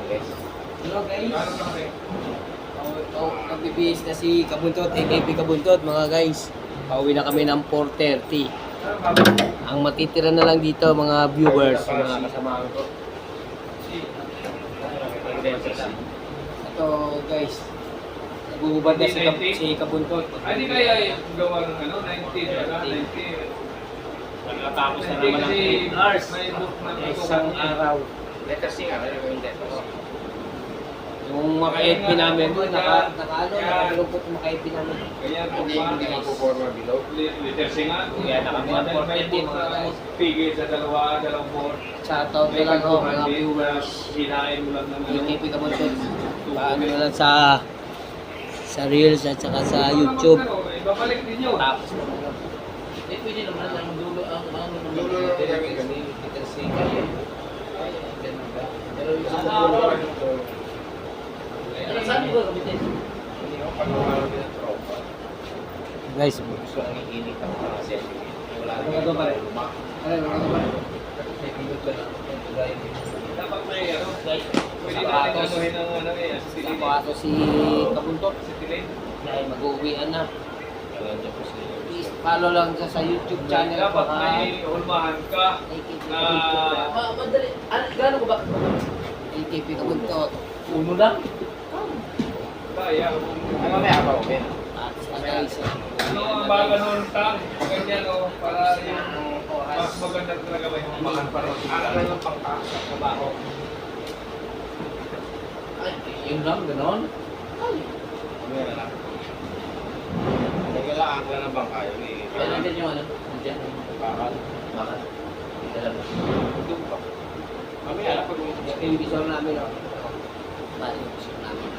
Hello guys. Nagbibihis na si Kabuntot, AKP Kabuntot mga guys. Pauwi na kami ng 4:30. Ang matitira na lang dito mga viewers, mga kasama ko. Ito guys, naguhubad na si Kabuntot. Hindi kaya yung gawa ng 19, 19. Nakatapos na naman ang 8 hours. Isang araw. Letter C nga, yung letter C. Yung maka-FB namin doon, nakabilog po yung maka-FB namin. Kaya Hindi mapuporma below. Letter C nga. Kaya na kami ng 4:30 mga guys. Pigil sa dalawang board. Shoutout na lang ho mga viewers. Hinain mo lang naman. Yung AKP Kabuntot. Paano na lang sa Reels at saka sa YouTube. Ibabalik din yun. Tapos na lang. Pwede naman ang dulo ang Dulo lang namin kami. pero yung sa saan ko gamitin? Guys, Gusto ang iinit ang mga selfie. Wala ano ka doon pare? Ano ka doon pare? Dapat may guys. Pwede Sapatos. natin ganohin ng Sapatos si Kabuntot. Sitilin. Dahil mag-uwian na. Please follow lang sa YouTube channel ko Dapat ha. may ulmahan ka AKP na Kabuntot. Madali. Gaano ko ba? AKP Kabuntot. Uno lang? kaya. Ano may abaw, Ben? At sa guys. Ano ang baga nun tang? Ganyan o, para yung mas maganda talaga may ulmahan para Ano lang ang pangkasa sa trabaho? Ay, yun lang, ganon? Ay, Meron lang. Nagala ang lang ng bangka yun eh. kaya natin yung ano? Nandiyan. Bakal. Bakal. Dala mo. Doon ba? Mamaya, pag Yung visor namin o. Bali yung visor namin.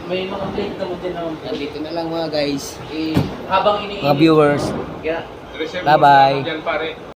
May mga plate naman din naman. Nandito na lang mga guys. Habang iniinit. Mga viewers. Kaya, reserve Bye-bye. mo dyan pare.